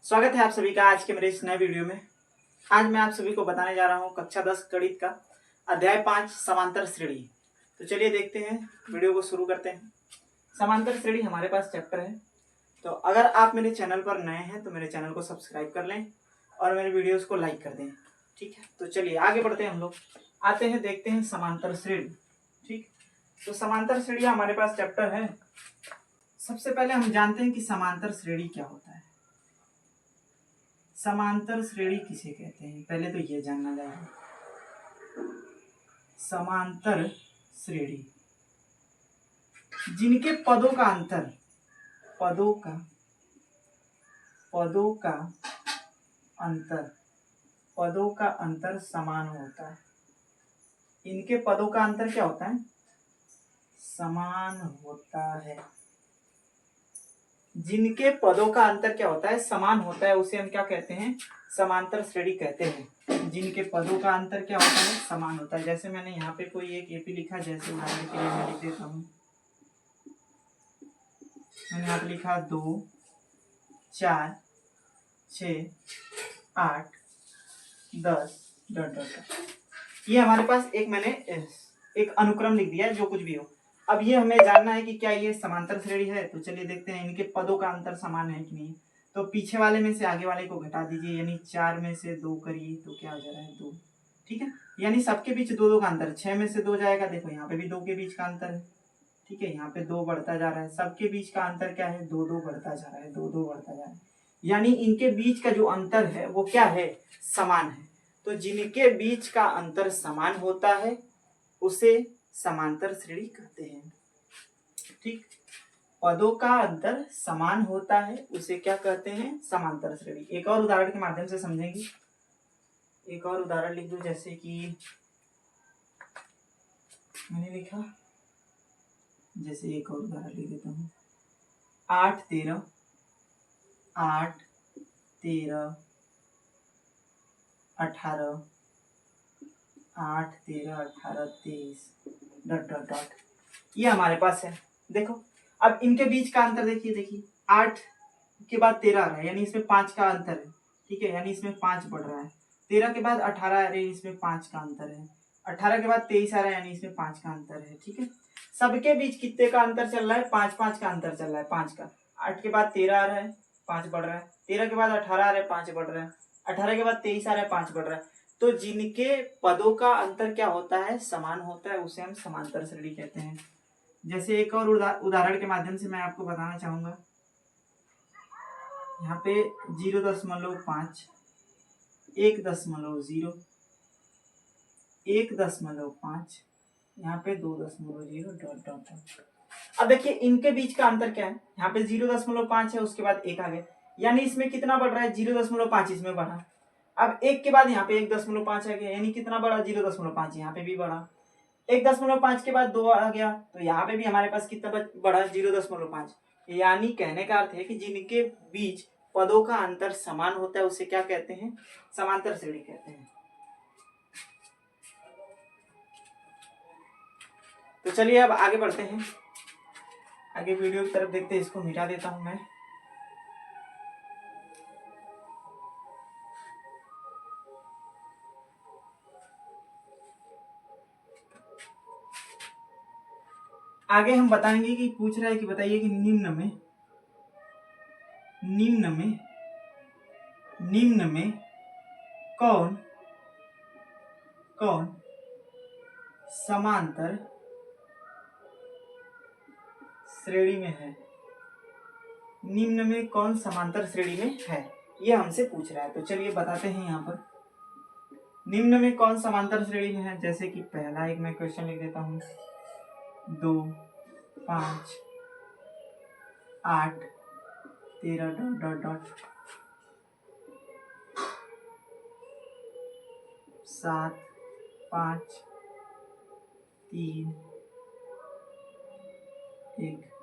स्वागत है आप सभी का आज के मेरे इस नए वीडियो में। आज मैं आप सभी को बताने जा रहा हूँ कक्षा 10 गणित का अध्याय 5 समांतर श्रेणी। तो चलिए देखते हैं, वीडियो को शुरू करते हैं। समांतर श्रेणी हमारे पास चैप्टर है। तो अगर आप मेरे चैनल पर नए हैं तो मेरे चैनल को सब्सक्राइब कर लें और मेरे वीडियोस को लाइक कर दें। ठीक है, तो चलिए आगे बढ़ते हैं। हम लोग आते हैं, देखते हैं समांतर श्रेणी। ठीक, तो समांतर श्रेणी हमारे पास चैप्टर है। सबसे पहले हम जानते हैं कि समांतर श्रेणी क्या होता है। समांतर श्रेणी किसे कहते हैं, पहले तो ये जानना चाहिए। समांतर श्रेणी जिनके पदों का अंतर पदों का अंतर समान होता है। इनके पदों का अंतर क्या होता है? समान होता है। जिनके पदों का अंतर क्या होता है? समान होता है, उसे हम क्या कहते हैं? समांतर श्रेणी कहते हैं। जिनके पदों का अंतर क्या होता है? समान होता है। जैसे मैंने यहाँ पे कोई एक एपी लिखा, जैसे उदाहरण के लिए मैं लिख देता हूँ। मैंने यहाँ पे लिखा 2 4 6 8 10 डॉट डॉट। ये हमारे पास एक मैंने एक अनुक्रम लिख दिया, जो कुछ भी हो। अब ये हमें जानना है कि क्या ये समांतर श्रेणी है। तो चलिए देखते हैं इनके पदों का अंतर समान है कि नहीं। तो पीछे वाले में से आगे वाले को घटा दीजिए, यानी 4 में से 2 करिए तो क्या हो जा रहा है? 2। ठीक है, यानी सबके बीच 2 का अंतर। 6 में से 2 जाएगा, देखो यहाँ पे भी 2 के बीच का अंतर है। ठीक है, यहाँ पे 2 बढ़ता जा रहा है। सबके बीच का अंतर क्या है? 2 बढ़ता जा रहा है, 2 बढ़ता जा रहा है। यानी इनके बीच का जो अंतर है वो क्या है? समान है। तो जिनके बीच का अंतर समान होता है उसे समांतर श्रेणी कहते हैं। ठीक, पदों का अंतर समान होता है उसे क्या कहते हैं? समांतर श्रेणी। एक और उदाहरण के माध्यम से समझेंगे। एक और उदाहरण लिख दो, जैसे कि मैंने लिखा, जैसे एक और उदाहरण लिख देता हूँ। 8 13 8 13 18 8 13 18 23 डॉट डॉट डॉट। ये हमारे पास है। देखो अब इनके बीच का अंतर देखिए 8 के बाद 13 आ रहा है, यानी इसमें 5 का अंतर है। ठीक है, यानी इसमें 5 बढ़ रहा है। 13 के बाद 18 आ रही है, इसमें 5 का अंतर है। 18 के बाद 23 आ रहा है, यानी इसमें 5 का अंतर है। ठीक है, सबके बीच कितने का अंतर चल रहा है? 5 का अंतर चल रहा है, 5 का। 8 के बाद 13 आ रहा है, 5 बढ़ रहा है। 13 के बाद 18 आ रहा है, 5 बढ़ रहा है। 18 के बाद 23 आ रहा है, 5 बढ़ रहा है। तो जिनके पदों का अंतर क्या होता है? समान होता है, उसे हम समांतर श्रेणी कहते हैं। जैसे एक और उदाहरण के माध्यम से मैं आपको बताना चाहूंगा। यहाँ पे 0.5 1.0 1.5 यहाँ पे 2.0 डॉट डॉट डॉट। अब देखिए इनके बीच का अंतर क्या है? यहाँ पे 0.5 है, उसके बाद 1 आ गया, यानी इसमें कितना बढ़ रहा है? 0.5 इसमें बढ़ा। अब 1 के बाद यहाँ पे 1.5 आ गया, यानी कितना बढ़ा? 0.5 यहाँ पे भी बढ़ा। 1.5 के बाद 2 आ गया, तो यहाँ पे भी हमारे पास कितना बढ़ा? 0.5। यानी कहने का अर्थ है कि जिनके बीच पदों का अंतर समान होता है उसे क्या कहते हैं? समांतर श्रेणी कहते हैं। तो चलिए अब आगे बढ़ते हैं, आगे वीडियो की तरफ देखते हैं। इसको मिटा देता हूं मैं। आगे हम बताएंगे कि पूछ रहा है कि बताइए कि निम्न में कौन समांतर श्रेणी में है। निम्न में कौन समांतर श्रेणी में है, ये हमसे पूछ रहा है। तो चलिए बताते हैं। यहाँ पर निम्न में कौन समांतर श्रेणी में है, जैसे कि पहला एक मैं क्वेश्चन लिख देता हूँ। 2 5 8 13 डॉट डॉट डॉट 7 5 3 1।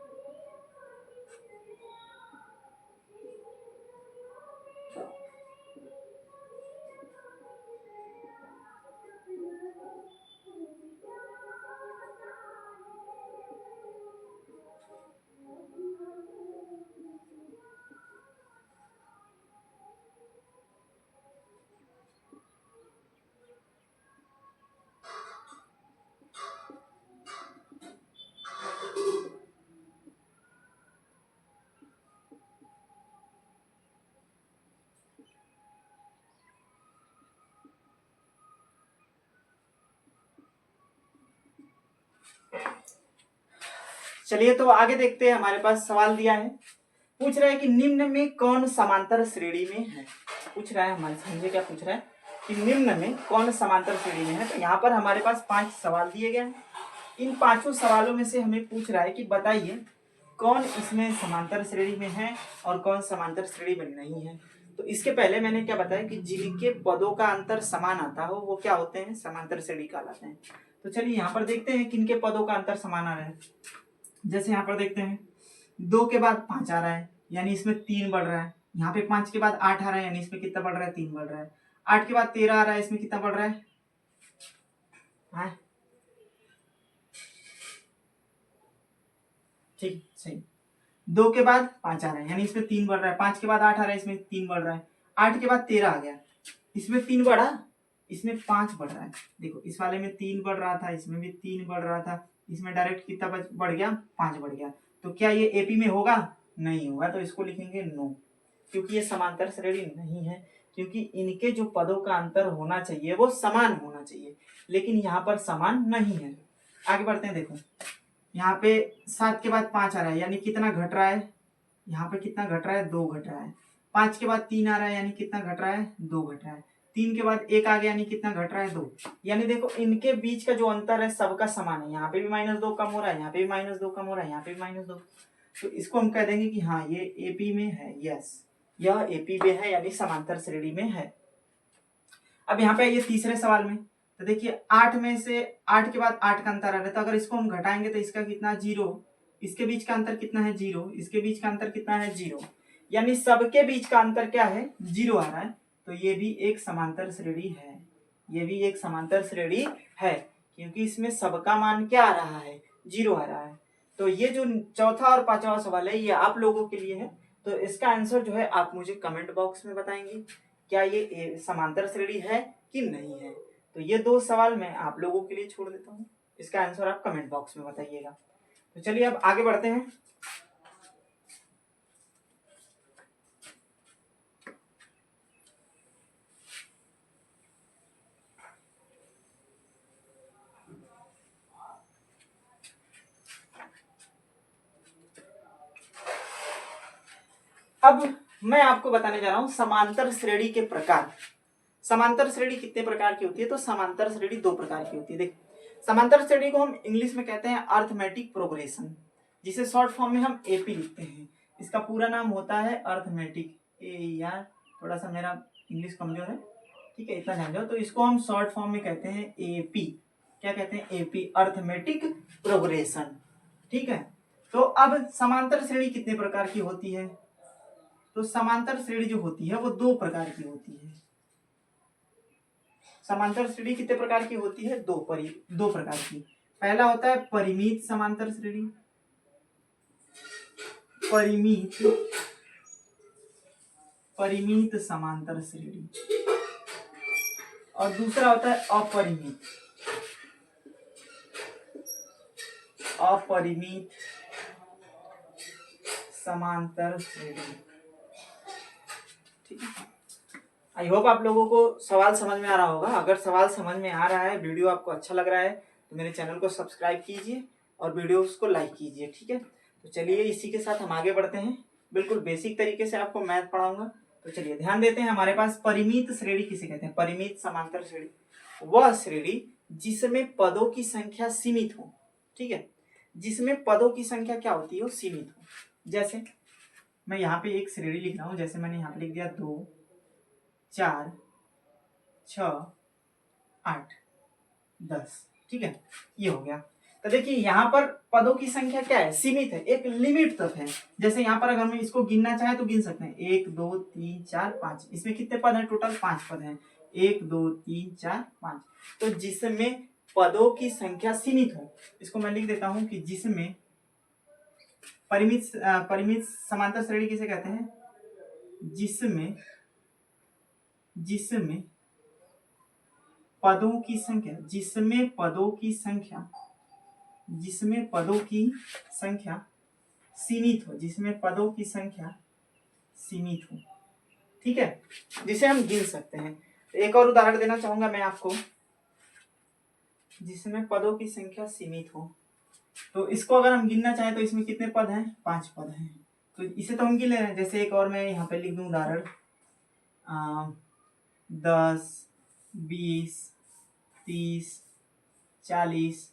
चलिए तो आगे देखते हैं, हमारे पास सवाल दिया है, पूछ रहा है कि निम्न में कौन समांतर श्रेणी में है। पूछ रहा है हमारे, समझे क्या पूछ रहा है कि निम्न में कौन समांतर श्रेणी में है। तो यहाँ पर हमारे पास 5 सवाल दिए गए हैं। इन 5 सवालों में से हमें पूछ रहा है कि बताइए कौन इसमें समांतर श्रेणी में है और कौन समांतर श्रेणी में नहीं है। तो इसके पहले मैंने क्या बताया कि जिनके पदों का अंतर समान आता हो वो क्या होते हैं, समांतर श्रेणी कहलाते हैं। तो चलिए यहाँ पर देखते हैं किनके पदों का अंतर समान आ रहा है। जैसे यहाँ पर देखते हैं 2 के बाद 5 आ रहा है, यानी इसमें 3 बढ़ रहा है। यहाँ पे 5 के बाद 8 आ रहा है, यानी इसमें कितना बढ़ रहा है, 3 बढ़ रहा है। 8 के बाद 13 आ रहा है, इसमें कितना बढ़ रहा है, हाँ ठीक सही। 2 के बाद 5 आ रहा है, यानी इसमें 3 बढ़ रहा है। 5 के बाद 8 आ रहा है, इसमें 3 बढ़ रहा है। 8 के बाद 13 आ गया, इसमें 3 बढ़ा, इसमें 5 बढ़ रहा है। देखो इस वाले में 3 बढ़ रहा था, इसमें भी 3 बढ़ रहा था, इसमें डायरेक्ट कितना बढ़ गया, 5 बढ़ गया। तो क्या ये एपी में होगा, नहीं होगा। तो इसको लिखेंगे नो, क्योंकि ये समांतर श्रेणी नहीं है, क्योंकि इनके जो पदों का अंतर होना चाहिए वो समान होना चाहिए, लेकिन यहाँ पर समान नहीं है। आगे बढ़ते हैं, देखो यहाँ पे 7 के बाद 5 आ रहा है, यानी कितना घट रहा है, यहाँ पे कितना घट रहा है, 2 घट रहा है। 5 के बाद 3 आ रहा है, यानी कितना घट रहा है, 2 घट रहा है। 3 के बाद 1 आ गया, यानी कितना घट रहा है, 2। यानी देखो इनके बीच का जो अंतर है सबका समान है। यहाँ पे भी -2 कम हो रहा है, यहाँ पे भी -2 कम हो रहा है, यहाँ पे भी -2। तो इसको हम कह देंगे कि हाँ ये एपी में है, यस यह एपी में है, यानी समांतर श्रेणी में है। अब यहाँ पे ये तीसरे सवाल में, तो देखिए 8 में से 8 के बाद 8 का अंतर आ रहा है, तो अगर इसको हम घटाएंगे तो इसका कितना, 0। इसके बीच का अंतर कितना है, 0। इसके बीच का अंतर कितना है, 0। यानी सबके बीच का अंतर क्या है, 0 आ रहा है। तो ये भी एक समांतर श्रेणी है, ये भी एक समांतर श्रेणी है, क्योंकि इसमें सबका मान क्या आ रहा है, 0 आ रहा है। तो ये जो चौथा और पांचवा सवाल है ये आप लोगों के लिए है। तो इसका आंसर जो है आप मुझे कमेंट बॉक्स में बताएंगे क्या ये समांतर श्रेणी है कि नहीं है। तो ये 2 सवाल मैं आप लोगों के लिए छोड़ देता हूँ, इसका आंसर आप कमेंट बॉक्स में बताइएगा। तो चलिए अब आगे बढ़ते हैं। अब मैं आपको बताने जा रहा हूं समांतर श्रेणी के प्रकार। समांतर श्रेणी कितने प्रकार की होती है, तो समांतर श्रेणी 2 प्रकार की होती है। देख समांतर श्रेणी को हम इंग्लिश में कहते हैं अर्थमेटिक प्रोग्रेशन, जिसे शॉर्ट फॉर्म में हम एपी लिखते हैं। इसका पूरा नाम होता है अर्थमेटिक, यार थोड़ा सा मेरा इंग्लिश कमजोर है, ठीक है इतना जान जाओ। तो इसको हम शॉर्ट फॉर्म में कहते हैं एपी। क्या कहते हैं, एपी, अर्थमेटिक प्रोग्रेशन, ठीक है। तो अब समांतर श्रेणी कितने प्रकार की होती है, तो समांतर श्रेणी जो होती है वो 2 प्रकार की होती है। समांतर श्रेणी कितने प्रकार की होती है, 2 प्रकार की। पहला होता है परिमित समांतर श्रेणी, परिमित समांतर श्रेणी, और दूसरा होता है अपरिमित समांतर श्रेणी, ठीक है। आई होप आप लोगों को सवाल समझ में आ रहा होगा। अगर सवाल समझ में आ रहा है, वीडियो आपको अच्छा लग रहा है, तो मेरे चैनल को सब्सक्राइब कीजिए और वीडियोस को लाइक कीजिए, ठीक है। तो चलिए इसी के साथ हम आगे बढ़ते हैं। बिल्कुल बेसिक तरीके से आपको मैथ पढ़ाऊंगा। तो चलिए ध्यान देते हैं, हमारे पास परिमित श्रेणी किसे कहते हैं, परिमित समांतर श्रेणी वह श्रेणी जिसमें पदों की संख्या सीमित हो, ठीक है, जिसमें पदों की संख्या क्या होती है, सीमित हो। जैसे मैं यहाँ पे एक श्रेणी लिख रहा हूँ, जैसे मैंने यहाँ पे लिख दिया 2 4 6 8 10, ठीक है, ये हो गया। तो देखिए यहाँ पर पदों की संख्या क्या है, सीमित है, एक लिमिट तक है। जैसे यहाँ पर अगर हम इसको गिनना चाहे तो गिन सकते हैं, 1 2 3 4 5। इसमें कितने पद हैं, टोटल 5 पद हैं, 1 2 3 4 5। तो जिसमें पदों की संख्या सीमित हो, इसको मैं लिख देता हूं कि जिसमें परिमित समांतर श्रेणी किसे कहते हैं, जिसमें पदों की संख्या सीमित हो, ठीक है, जिसे हम गिन सकते हैं। एक और उदाहरण देना चाहूंगा मैं आपको, जिसमें पदों की संख्या सीमित हो। तो इसको अगर हम गिनना चाहें तो इसमें कितने पद हैं? 5 पद हैं। तो इसे तो हम गिन ले रहे हैं। जैसे एक और मैं यहाँ पे लिख दूँ उदाहरण, 10, 20, 30, 40,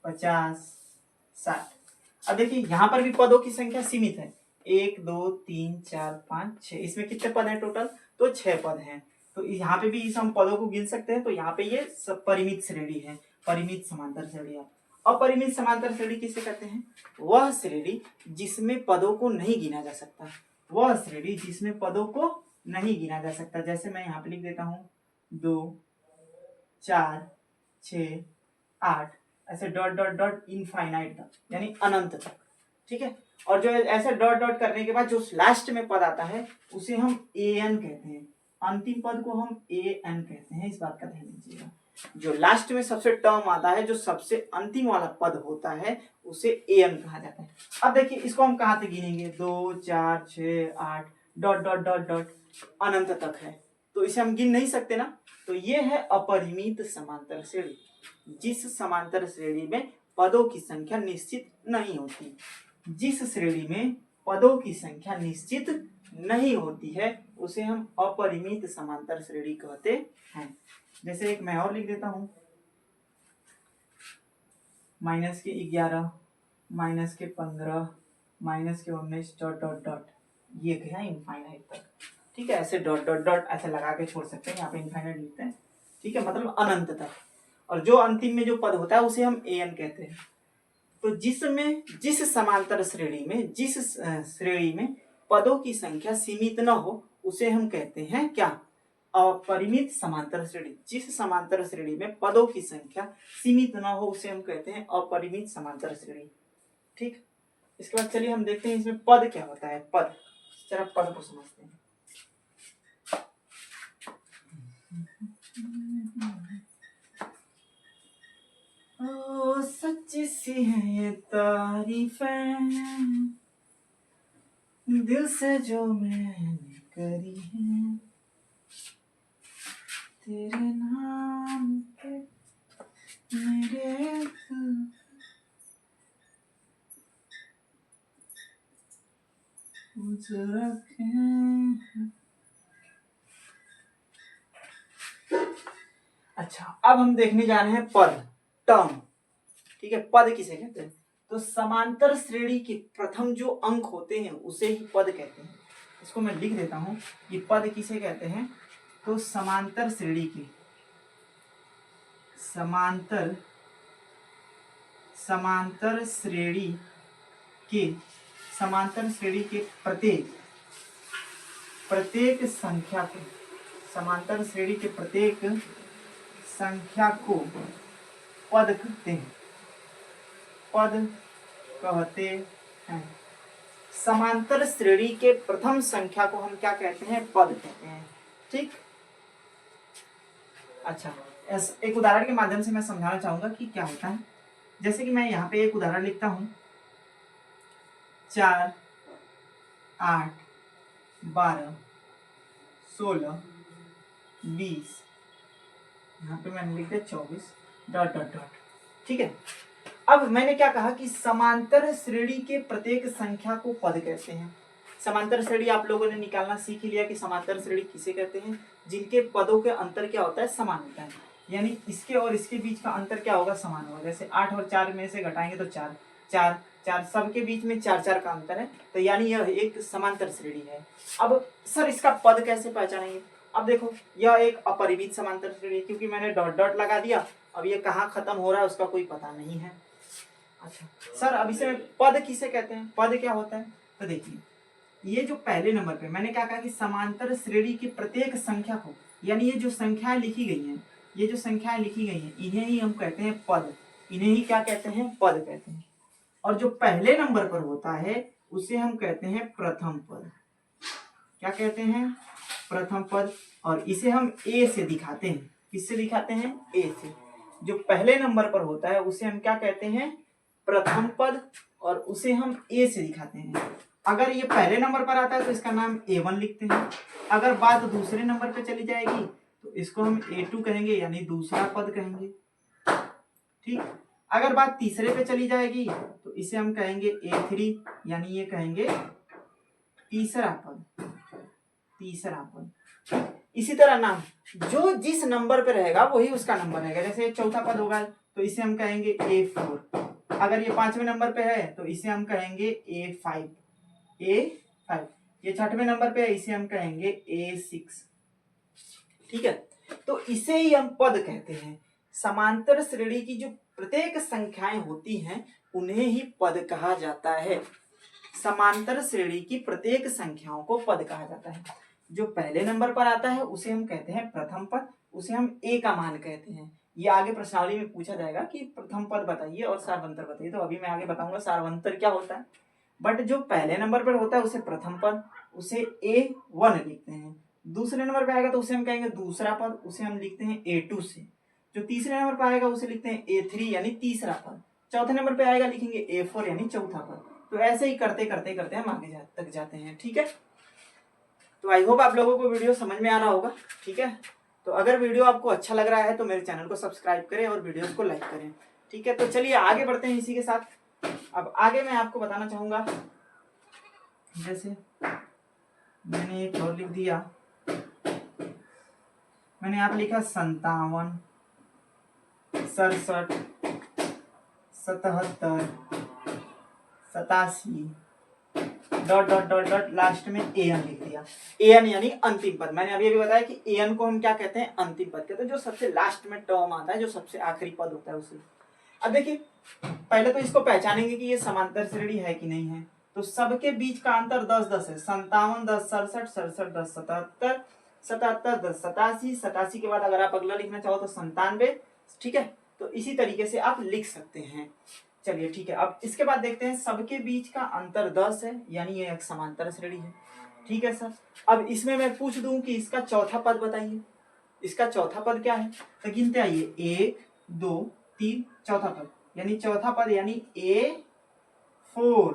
50, 60। अब देखिए यहाँ पर भी पदों की संख्या सीमित है, 1, 2, 3, 4, 5, 6। इसमें कितने पद हैं टोटल? तो 6 पद हैं। तो यहाँ पे भी इस हम पदों को गिन सकते हैं। तो यहाँ पे ये सब परिमित श्रेणी है, परिमित समांतर श्रेणी है। अपरिमित समांतर श्रेणी किसे कहते हैं? वह श्रेणी जिसमें पदों को नहीं गिना जा सकता, वह श्रेणी जिसमें पदों को नहीं गिना जा सकता। जैसे मैं यहाँ पे लिख देता हूँ 2, 4, 6, 8, ऐसे डॉट डॉट डॉट इनफाइनाइट तक, यानी अनंत तक। ठीक है। और जो ऐसे डॉट डॉट करने के बाद जो लास्ट में पद आता है उसे हम an कहते हैं। अंतिम पद को हम an कहते हैं, इस बात का ध्यान दीजिएगा। जो लास्ट में सबसे टर्म आता है, जो सबसे अंतिम वाला पद होता है, उसे an कहा जाता है। अब देखिए इसको हम कहाँ तक गिनेंगे? 2, 4, 6, 8 डॉट डॉट डॉट डॉट अनंत तक है, तो इसे हम गिन नहीं सकते ना। तो ये है अपरिमित समांतर श्रेणी, जिस समांतर श्रेणी में पदों की संख्या निश्चित नहीं होती। जिस श्रेणी में पदों की संख्या निश्चित नहीं होती है उसे हम अपरिमित समांतर श्रेणी कहते हैं। जैसे एक मैं और लिख देता हूं, -11, -15, -19 डॉट डॉट डॉट, ये गया इनफाइनाइट तक। ठीक है, ऐसे डॉट डॉट डॉट ऐसे लगा के छोड़ सकते हैं, यहाँ पे इनफाइनाइट लिखते हैं। ठीक है, मतलब अनंत तक। और जो अंतिम में जो पद होता है उसे हम an कहते हैं। तो जिस समांतर श्रेणी में, जिस श्रेणी में पदों की संख्या सीमित न हो उसे हम कहते हैं क्या? अपरिमित समांतर श्रेणी। जिस समांतर श्रेणी में पदों की संख्या सीमित न हो उसे हम कहते हैं अपरिमित समांतर श्रेणी। ठीक। इसके बाद चलिए हम देखते हैं इसमें पद क्या होता है। पद, जरा पद को समझते हैं। ओ सच्ची सी है ये तारीफें, दिल से जो मैंने करी है, तेरे नाम पे मेरे रखे। अच्छा, अब हम देखने जा रहे हैं पद, टर्म। ठीक है, पद किसे कहते हैं? तो समांतर श्रेणी के प्रथम जो अंक होते हैं उसे ही पद कहते हैं। इसको मैं लिख देता हूं कि पद किसे कहते हैं? तो समांतर श्रेणी के, समांतर श्रेणी के प्रत्येक संख्या को, समांतर श्रेणी के प्रत्येक संख्या को पद कहते हैं, पद कहते हैं। समांतर श्रेणी के प्रथम संख्या को हम क्या कहते हैं? पद कहते हैं। ठीक। अच्छा, एक उदाहरण के माध्यम से मैं समझाना चाहूंगा कि क्या होता है। जैसे कि मैं यहाँ पे एक उदाहरण लिखता हूं, 4, 8, 12, 16, 20, यहाँ पे मैंने लिख दिया 24 डॉट डॉट डॉट। ठीक है। अब मैंने क्या कहा कि समांतर श्रेणी के प्रत्येक संख्या को पद कहते हैं। समांतर श्रेणी आप लोगों ने निकालना सीख लिया कि समांतर श्रेणी किसे कहते हैं? जिनके पदों के अंतर क्या होता है? समान होता है। यानी इसके और इसके बीच का अंतर क्या होगा? समान होगा। जैसे 8 और 4 में से घटाएंगे तो 4, 4, 4, सबके बीच में 4, 4 का अंतर है, तो यानी यह एक समांतर श्रेणी है। अब सर इसका पद कैसे पहचानेंगे? अब देखो, यह एक अपरिमित समांतर श्रेणी, क्योंकि मैंने डॉट डॉट लगा दिया। अब ये कहाँ खत्म हो रहा है उसका कोई पता नहीं है। अच्छा सर, अब इसे पद किसे कहते हैं? पद क्या होता है? तो देखिए, ये जो पहले नंबर पे मैंने क्या कहा कि समांतर श्रेणी की प्रत्येक संख्या को, यानी ये जो संख्याएं लिखी गई हैं, ये जो संख्याएं लिखी गई हैं इन्हें ही हम कहते हैं पद। इन्हें ही क्या कहते हैं? पद कहते हैं। और जो पहले नंबर पर होता है उसे हम कहते हैं प्रथम पद। क्या कहते हैं? प्रथम पद। और इसे हम ए से दिखाते हैं। किससे दिखाते हैं? ए से। जो पहले नंबर पर होता है उसे हम क्या कहते हैं? प्रथम पद। और उसे हम ए से दिखाते हैं। अगर ये पहले नंबर पर आता है तो इसका नाम A1 लिखते हैं। अगर बात दूसरे नंबर पे चली जाएगी तो इसको हम A2 कहेंगे, यानी दूसरा पद कहेंगे। ठीक। अगर बात तीसरे पे चली जाएगी तो इसे हम कहेंगे A3, यानी ये कहेंगे तीसरा पद, तीसरा पद। इसी तरह ना जो जिस नंबर पे रहेगा वही उसका नंबर रहेगा। जैसे चौथा पद होगा तो इसे हम कहेंगे A4, अगर ये 5वें नंबर पे है तो इसे हम कहेंगे A5, A5। ये 6वें नंबर पे है, इसे हम कहेंगे A6। ठीक है, तो इसे ही हम पद कहते हैं। समांतर श्रेणी की जो प्रत्येक संख्याएं होती हैं उन्हें ही पद कहा जाता है। समांतर श्रेणी की प्रत्येक संख्याओं को पद कहा जाता है। जो पहले नंबर पर आता है उसे हम कहते हैं प्रथम पद, उसे हम A का मान कहते हैं। ये आगे प्रश्नावली में पूछा जाएगा कि प्रथम पद बताइए और सारवंतर बताइए, तो अभी मैं आगे बताऊंगा सारवंतर क्या होता है। बट जो पहले नंबर पर होता है उसे प्रथम पद, उसे A1 लिखते हैं। दूसरे नंबर पे आएगा तो उसे हम कहेंगे दूसरा पद, उसे हम लिखते हैं A2 से। जो तीसरे नंबर पर आएगा उसे लिखते हैं A3 यानी तीसरा पद। चौथे नंबर पे आएगा लिखेंगे A4 यानी चौथा पद। तो ऐसे ही करते करते करते हम आगे तक जाते हैं। ठीक है, तो आई होप आप लोगों को वीडियो समझ में आ रहा होगा। ठीक है, तो अगर वीडियो आपको अच्छा लग रहा है तो मेरे चैनल को सब्सक्राइब करें और वीडियोस को लाइक करें। ठीक है, तो चलिए आगे बढ़ते हैं इसी के साथ। अब आगे मैं आपको बताना चाहूंगा, जैसे मैंने एक और लिख दिया, मैंने यहाँ पे लिखा 57, 67, 77, 87 dot dot dot dot last में an लिख दिया। an यानी अंतिम पद। मैंने अभी बताया कि an को हम क्या कहते हैं, अंतिम पद कहते हैं, जो सबसे लास्ट में टर्म आता है, जो सबसे आखिरी पद होता है उसे। अब देखिए, पहले तो इसको पहचानेंगे कि ये समांतर श्रेणी है कि नहीं है। तो सबके बीच का अंतर 10-10 है। 57, 10, 67, 67, 10, 77, 77, 10, 87, 87 के बाद अगर आप अगला लिखना चाहो तो 97। ठीक है, तो इसी तरीके से आप लिख सकते हैं। चलिए ठीक है, अब इसके बाद देखते हैं सबके बीच का अंतर 10 है, यानी ये एक समांतर श्रेणी है। ठीक है सर, अब इसमें मैं पूछ दूं कि इसका चौथा पद बताइए। इसका चौथा पद क्या है, तो गिनते आइए 1, 2, 3, चौथा पद, यानी चौथा पद यानी A4।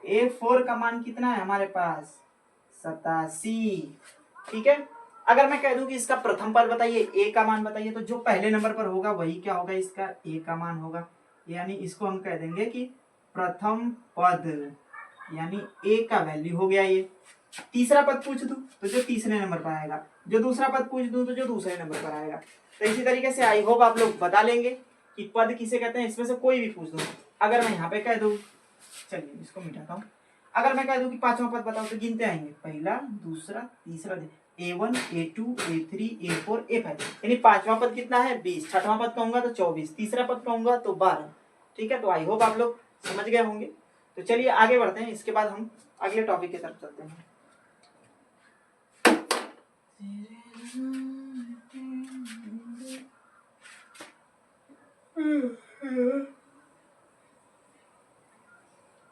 A4 का मान कितना है हमारे पास, 87। ठीक है, अगर मैं कह दूं कि इसका प्रथम पद बताइए, A का मान बताइए, तो जो पहले नंबर पर होगा वही क्या होगा, इसका A का मान होगा। यानी इसको हम कह देंगे कि प्रथम पद, यानी A का वैल्यू हो गया ये। तीसरा पद पूछ दूं तो जो तीसरे नंबर पर आएगा, जो दूसरा पद पूछ दूं तो जो दूसरे नंबर पर आएगा। तो इसी तरीके से आई होप आप लोग बता लेंगे कि पद किसे कहते हैं। इसमें से कोई भी पूछ दूं, अगर मैं यहाँ पे कह दूं, चलिए इसको मिटाता हूँ, अगर मैं कह दूं कि पांचवा पद बताओ तो गिनते आएंगे, पहला, दूसरा, तीसरा, A1, A2, A3, A4, A5, यानी पांचवा पद कितना है 20, छठवां पद कहूंगा तो 24, तीसरा पद कहूंगा तो 12। ठीक है, तो आई होप आप लोग समझ गए होंगे। तो चलिए आगे बढ़ते हैं, इसके बाद हम अगले टॉपिक की तरफ चलते हैं।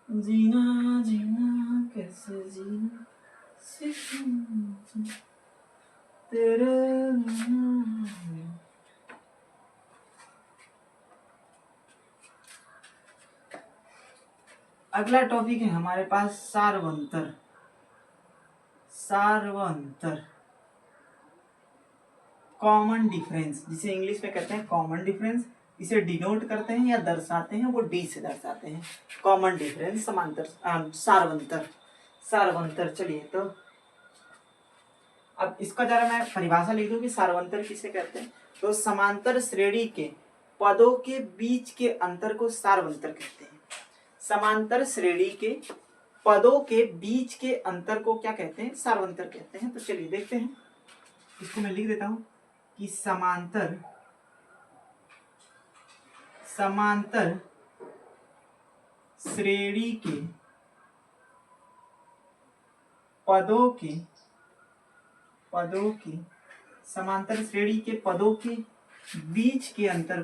जीना जीना कैसे जीना तेरे। अगला टॉपिक है हमारे पास सारवंतर। सारवंतर, कॉमन डिफरेंस, जिसे इंग्लिश में कहते हैं कॉमन डिफरेंस। इसे डिनोट करते हैं या दर्शाते हैं, वो डी से दर्शाते हैं। कॉमन डिफरेंस, समांतर, सारवंतर, सारवंतर। चलिए, तो अब इसका जरा मैं परिभाषा लिख दूं कि सारवंतर किसे कहते हैं। तो समांतर श्रेणी के पदों के बीच के अंतर को सारवंतर कहते हैं। समांतर श्रेणी के पदों के बीच के अंतर को क्या कहते हैं, सारवंतर कहते हैं। तो चलिए देखते हैं, इसको मैं लिख देता हूं कि समांतर श्रेणी के पदों के समांतर श्रेणी के पदों के बीच के अंतर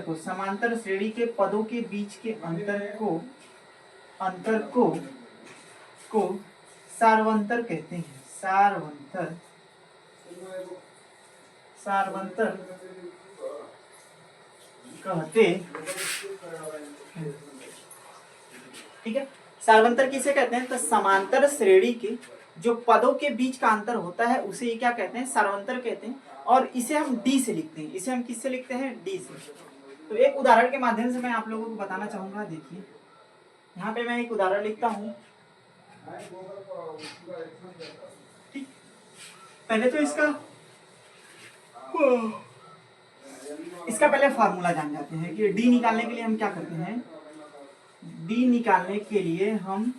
को समांतर श्रेणी के पदों के बीच के अंतर को सारवंतर कहते हैं। सारवंतर कहते हैं। ठीक है, सारवंतर किसे कहते हैं, तो समांतर श्रेणी के जो पदों के बीच का अंतर होता है उसे ये क्या कहते हैं, सारवंतर कहते हैं। और इसे हम डी से लिखते हैं। इसे हम किससे लिखते हैं? डी से। तो एक उदाहरण के माध्यम से मैं आप लोगों को बताना चाहूंगा। देखिए यहाँ पे मैं एक उदाहरण लिखता हूँ। ठीक, पहले तो इसका पहले फार्मूला जान जाते हैं कि डी निकालने के लिए हम क्या करते हैं। डी निकालने के लिए हम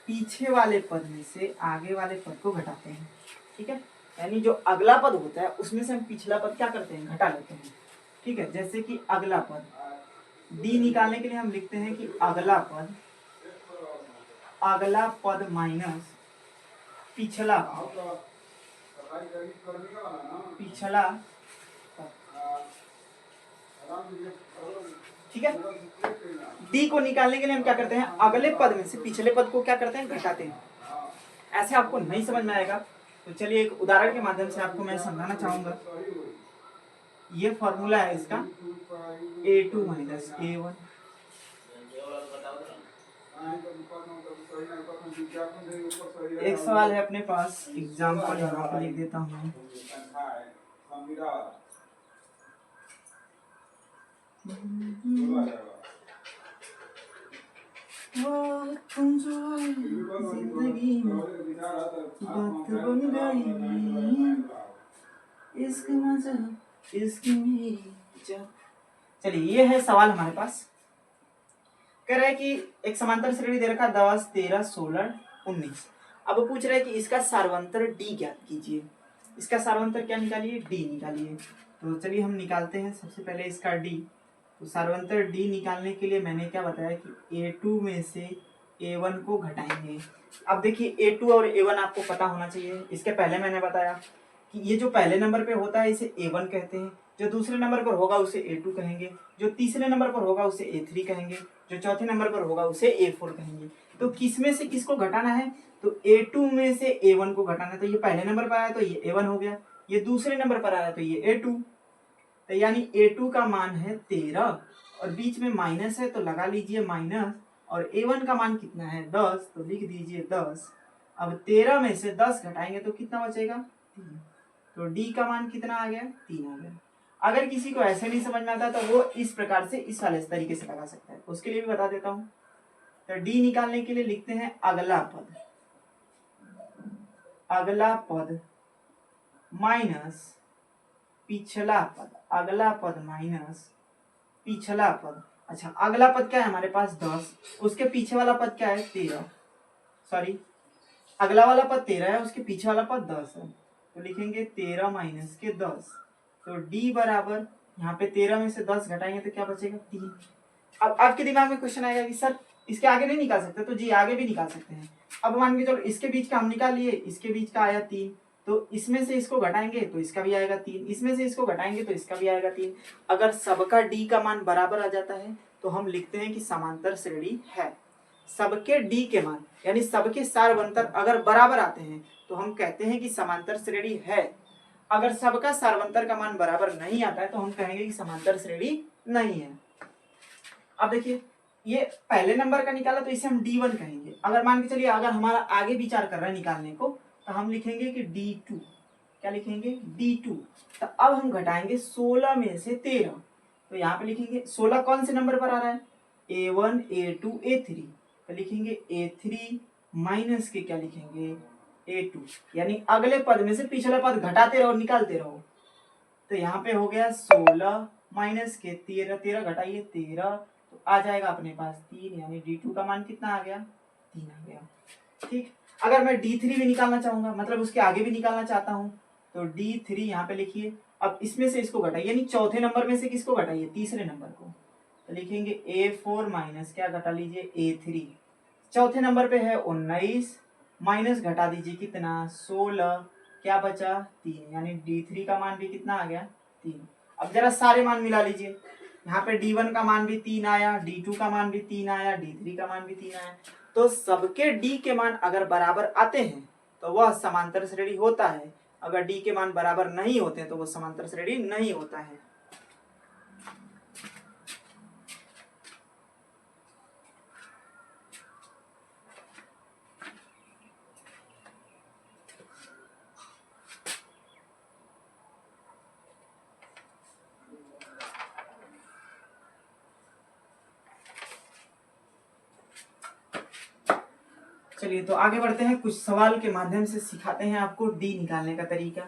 पीछे वाले पद में से आगे वाले पद को घटाते हैं। ठीक है, यानी जो अगला पद होता है उसमें से हम पिछला पद क्या करते हैं? घटा लेते हैं। ठीक है, जैसे कि अगला पद, डी निकालने के लिए हम लिखते हैं कि अगला पद माइनस पिछला पद। ठीक है, डी को निकालने के लिए हम क्या करते हैं? अगले पद में से पिछले पद को क्या करते हैं? घटाते हैं। ऐसे आपको नहीं समझ में आएगा, तो चलिए एक उदाहरण के माध्यम से आपको मैं समझाना चाहूंगा। ये फॉर्मूला है इसका a2 माइनस a1। एक सवाल है अपने पास, एग्जाम्पल यहाँ पे लिख देता हूँ। तुम जो जिंदगी में बात बन गई, इश्क मजा इश्क मेरी जान। चलिए ये है सवाल हमारे पास। कह रहा है कि एक समांतर श्रेणी दे रखा 10, 13, 16, 19। अब पूछ रहा है कि इसका सार्वंतर डी ज्ञात कीजिए। इसका सार्वंतर क्या निकालिए? डी निकालिए। तो चलिए हम निकालते हैं सबसे पहले इसका डी। तो सार्वंतर डी निकालने के लिए मैंने क्या बताया कि a2 में से a1 को घटाएंगे। अब देखिए a2 और a1 आपको पता होना चाहिए। इसके पहले मैंने बताया कि ये जो पहले नंबर पे होता है इसे a1 कहते हैं, जो दूसरे नंबर पर होगा उसे a2 कहेंगे, जो तीसरे नंबर पर होगा उसे a3 कहेंगे, जो चौथे नंबर पर होगा उसे a4 कहेंगे। तो किस में से किसको घटाना है? तो a2 में से a1 को घटाना है। तो ये पहले नंबर पर आया तो ये a1 हो गया, ये दूसरे नंबर पर आया तो ये a2। तो यानी a2 का मान है 13 और बीच में माइनस है तो लगा लीजिए माइनस, और a1 का मान कितना है? 10, तो लिख दीजिए 10। अब 13 में से 10 घटाएंगे तो कितना बचेगा? 3। तो d का मान कितना आ गया? 3 आ गया। अगर किसी को ऐसे नहीं समझ में आता तो वो इस प्रकार से इस वाले तरीके से लगा सकता है, उसके लिए भी बता देता हूं। तो d निकालने के लिए लिखते हैं अगला पद माइनस पिछला पद, अगला पद माइनस पिछला पद। अच्छा, अगला पद क्या है हमारे पास? 10, उसके पीछे वाला पद क्या है? 13। सॉरी, अगला वाला पद 13 है, उसके पीछे वाला पद 10 है, तो लिखेंगे 13 माइनस के 10। तो d बराबर, यहाँ पे 13 में से 10 घटाएंगे तो क्या बचेगा? 3। अब आपके दिमाग में क्वेश्चन आएगा कि सर इसके आगे नहीं निकाल सकते? तो जी आगे भी निकाल सकते हैं। अब मान के चलो इसके बीच का हम निकाल लिए, इसके बीच का आया 3, तो इसमें से इसको घटाएंगे तो इसका भी आएगा 3, इसमें से इसको घटाएंगे तो इसका भी आएगा 3। अगर सबका d का मान बराबर आ जाता है तो हम लिखते हैं कि समांतर श्रेणी है। सबके d के मान यानी सबके सार्वंतर अगर बराबर आते हैं तो हम कहते हैं कि समांतर श्रेणी है। अगर सबका सार्वंतर का मान बराबर नहीं आता है तो हम कहेंगे कि समांतर श्रेणी नहीं है। अब देखिए ये पहले नंबर का निकाला तो इसे हम d1 कहेंगे। अगर मान के चलिए अगर हमारा आगे विचार कर रहा है निकालने को तो हम लिखेंगे कि d2। क्या लिखेंगे? d2। तो अब हम घटाएंगे 16 में से 13, तो यहाँ पे लिखेंगे 16 कौन से नंबर पर आ रहा है? a1, a2, a3, तो लिखेंगे a3 माइनस के क्या लिखेंगे? a2, यानी अगले पद में से पिछला पद घटाते रहो, निकालते रहो। तो यहाँ पे हो गया 16 माइनस के 13, 13 घटाइए 13, तो आ जाएगा अपने पास 3, यानी d2 का मान कितना आ गया? 3 आ गया। ठीक, अगर मैं d3 भी निकालना चाहूंगा, मतलब उसके आगे भी निकालना चाहता हूं, तो d3 यहाँ पे लिखिए। अब इसमें से इसको घटाइए, यानी चौथे नंबर में से किसको घटाइए? तीसरे नंबर को, तो लिखेंगे a4 माइनस क्या घटा लीजिए? a3। चौथे नंबर पे है 19, माइनस घटा दीजिए कितना? 16, क्या बचा? 3, यानी d3 का मान भी कितना आ गया? 3। अब जरा सारे मान मिला लीजिए, यहाँ पे d1 का मान भी 3 आया, d2 का मान भी 3 आया, d3 का मान भी 3 आया। तो सबके d के मान अगर बराबर आते हैं तो वह समांतर श्रेणी होता है। अगर d के मान बराबर नहीं होते हैं तो वह समांतर श्रेणी नहीं होता है। चलिए तो आगे बढ़ते हैं, कुछ सवाल के माध्यम से सिखाते हैं आपको डी निकालने का तरीका।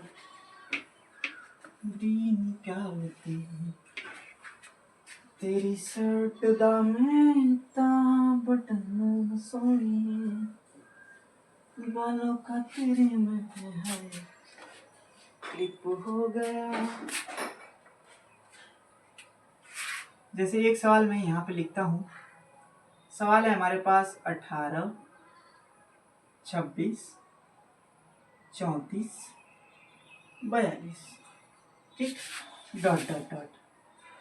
डी निकालते हैं तेरी शर्ट दा में ता बटन सोनी, बालों का तेरे में है क्लिप हो गया। जैसे एक सवाल मैं यहाँ पे लिखता हूँ, सवाल है हमारे पास 18, 26, 34, 42, ठीक, डॉट डॉट डॉट।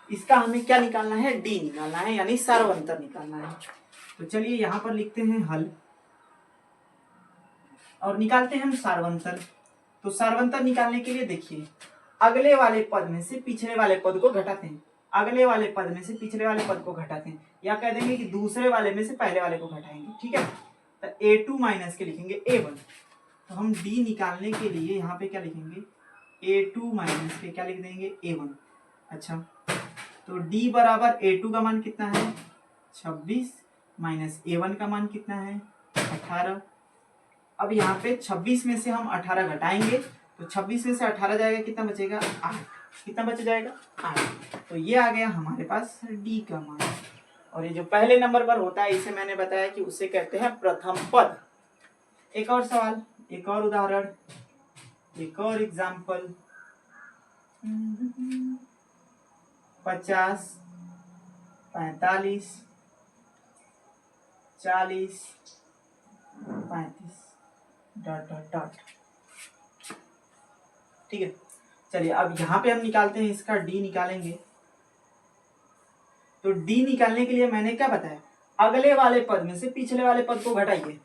इसका हमें क्या निकालना है, डी निकालना है, यानी सार्वंतर निकालना है। तो चलिए यहाँ पर लिखते हैं हल और निकालते हैं हम सार्वंतर। तो सार्वंतर निकालने के लिए देखिए, अगले वाले पद में से पिछले वाले पद को घटाते हैं, अगले वाले पद में से पिछले वाले पद को घटाते हैं, या कह देंगे कि दूसरे वाले में से पहले वाले को घटाएंगे, ठीक है। तो a2 माइनस के लिखेंगे a1। तो हम d निकालने के लिए यहाँ पे क्या लिखेंगे, a2 माइनस के क्या लिख देंगे a1। अच्छा, तो d बराबर a2 का मान कितना है 26 माइनस a1 का मान कितना है 18। अब यहाँ पे 26 में से हम 18 घटाएंगे, तो 26 में से 18 जाएगा, कितना बचेगा 8। कितना बच जाएगा 8। तो ये आ गया हमारे पास डी का मान। और ये जो पहले नंबर पर होता है इसे मैंने बताया कि उसे कहते हैं प्रथम पद। एक और सवाल, एक और उदाहरण, एक और एग्जाम्पल। 50, 45, 40, 35, डॉट डॉट डॉट, ठीक है। चलिए अब यहाँ पे हम निकालते हैं, इसका डी निकालेंगे। तो डी निकालने के लिए मैंने क्या बताया, अगले वाले पद में से पिछले वाले पद को घटाइए,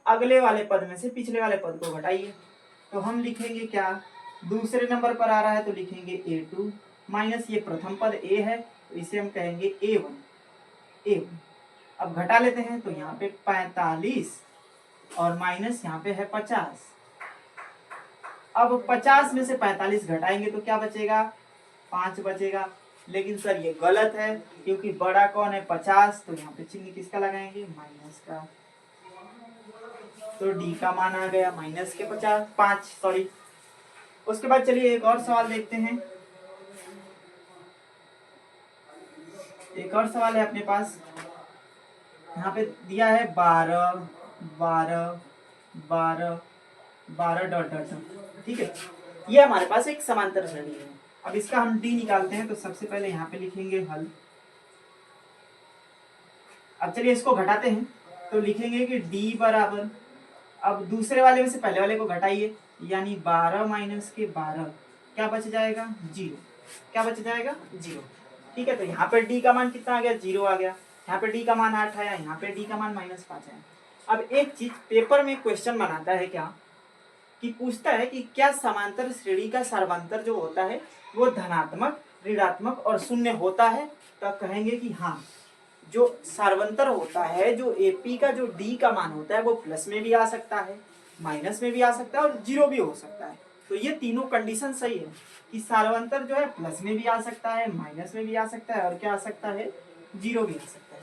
अगले वाले पद में से पिछले वाले पद को घटाइए। तो हम लिखेंगे क्या, दूसरे नंबर पर आ रहा है तो लिखेंगे a2 माइनस ये प्रथम पद a है तो इसे हम कहेंगे a1। अब घटा लेते हैं, तो यहाँ पे 45 और माइनस यहाँ पे है 50। अब 50 में से 45 घटाएंगे तो क्या बचेगा 5 बचेगा। लेकिन सर ये गलत है, क्योंकि बड़ा कौन है 50, तो यहाँ पे चिन्ह किसका लगाएंगे माइनस का। तो डी का मान आ गया माइनस के 5 सॉरी। उसके बाद चलिए एक और सवाल देखते हैं। एक और सवाल है अपने पास, यहाँ पे दिया है 12, 12, 12, 12 डॉट डॉट, ठीक है। ये हमारे पास एक समांतर श्रेणी है। अब इसका हम डी निकालते हैं, तो सबसे पहले यहाँ पे लिखेंगे हल। अब चलिए इसको घटाते हैं, तो लिखेंगे कि डी बराबर, अब दूसरे वाले में से पहले वाले को घटाइए, यानी 12 माइनस के 12 क्या बच जाएगा 0। क्या बच जाएगा 0, ठीक है। तो यहाँ पे डी का मान कितना आ गया 0 आ गया। यहाँ पे डी का मान 8 आया, यहाँ पे डी का मान -5 आया। अब एक चीज पेपर में क्वेश्चन बनाता है क्या, कि पूछता है कि क्या समांतर श्रेणी का सार्वंतर जो होता है वो धनात्मक, ऋणात्मक और शून्य होता है। तो कहेंगे कि हाँ, जो सार्वंतर होता है, जो एपी का जो डी का मान होता है वो प्लस में भी आ सकता है, माइनस में भी आ सकता है और 0 भी हो सकता है। तो ये तीनों कंडीशन सही है कि सार्वंतर जो है प्लस में भी आ सकता है, माइनस में भी आ सकता है और क्या आ सकता है 0 भी आ सकता है।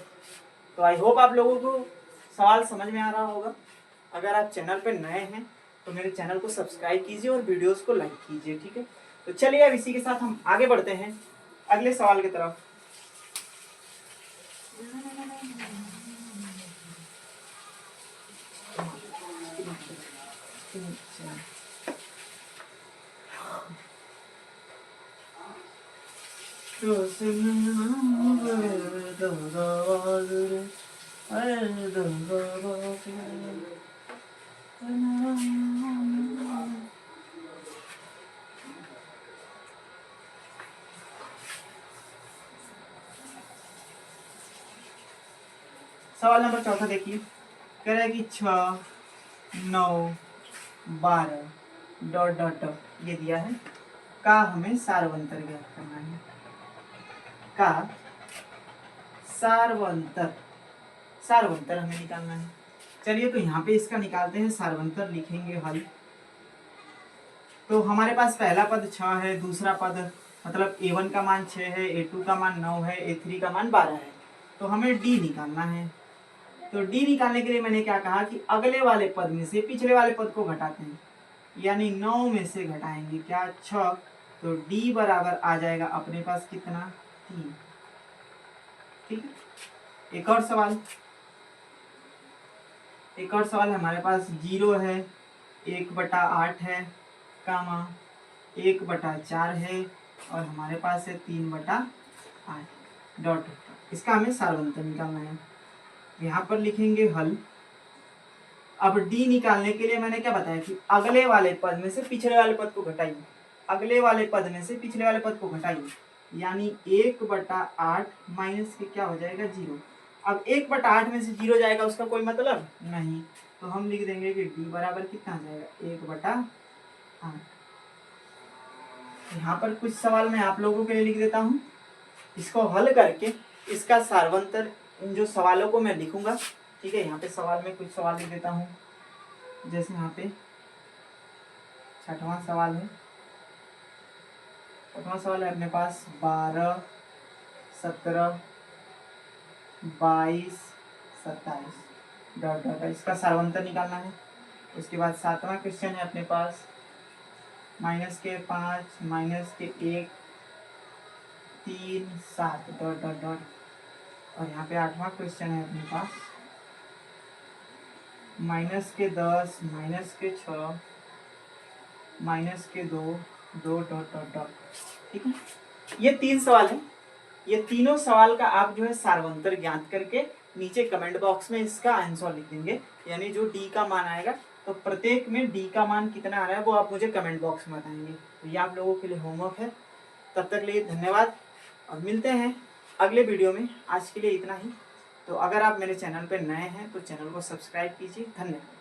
तो आई होप आप लोगों को सवाल समझ में आ रहा होगा। अगर आप चैनल पर नए हैं तो मेरे चैनल को सब्सक्राइब कीजिए और वीडियोस को लाइक कीजिए, ठीक है। तो चलिए अब इसी के साथ हम आगे बढ़ते हैं अगले सवाल की तरफ। सवाल नंबर 4 देखिए, कह रहा है कि 6, 9, 12 डॉट डॉट डॉट ये दिया है, का हमें सार्वंतर ज्ञात करना है। का सार्वंतर, सार्वंतर हमें निकालना है। चलिए तो यहाँ पे इसका निकालते हैं, सार्वंतर लिखेंगे हल। तो हमारे पास पहला पद 6 है, दूसरा पद मतलब a1 का मान 6 है, a2 का मान 9 है, a3 का मान 12 है। तो हमें d निकालना है। तो डी निकालने के लिए मैंने क्या कहा कि अगले वाले पद में से पिछले वाले पद को घटाते हैं, यानी 9 में से घटाएंगे क्या 6, तो डी बराबर आ जाएगा अपने पास कितना 3। ठीक है, एक और सवाल हमारे पास 0 है, 1/8 है, कामा 1/4 है और हमारे पास है 3/8 डॉट। इसका हमें सार्वंतर निकालना है। यहाँ पर लिखेंगे हल। अब डी निकालने के लिए मैंने क्या बताया कि अगले वाले पद में से पिछले वाले पद को घटाइए, अगले वाले पद में से पिछले वाले पद को घटाइए, यानी 1/8 माइनस के क्या हो जाएगा 0। अब 1/8 में से 0 जाएगा उसका कोई मतलब नहीं, तो हम लिख देंगे कि डी बराबर कितना आ जाएगा 1/8। यहाँ पर कुछ सवाल मैं आप लोगों के लिए लिख देता हूँ, इसको हल करके इसका सार्वंतर इन जो सवालों को मैं लिखूंगा। ठीक है, यहाँ पे सवाल में कुछ सवाल लिख देता हूँ, जैसे यहाँ पे 6वां सवाल है। 6वां सवाल है अपने पास 12, 17, 22, 27 डॉट डॉट, इसका सार्वंतर निकालना है। उसके बाद 7वां क्वेश्चन है अपने पास -5, -1, 3, 7 डॉट डॉट डॉट। और यहाँ पे 8वां क्वेश्चन है अपने पास -10, -6, -2, 2 डॉट डॉट डॉट। ठीक है, ये 3 सवाल है। ये तीनों सवाल का आप जो है सार्वंतर ज्ञात करके नीचे कमेंट बॉक्स में इसका आंसर लिख देंगे, यानी जो डी का मान आएगा, तो प्रत्येक में डी का मान कितना आ रहा है वो आप मुझे कमेंट बॉक्स में बताएंगे। तो ये आप लोगों के लिए होमवर्क है। तब तक लिए धन्यवाद और मिलते हैं अगले वीडियो में। आज के लिए इतना ही। तो अगर आप मेरे चैनल पर नए हैं तो चैनल को सब्सक्राइब कीजिए। धन्यवाद।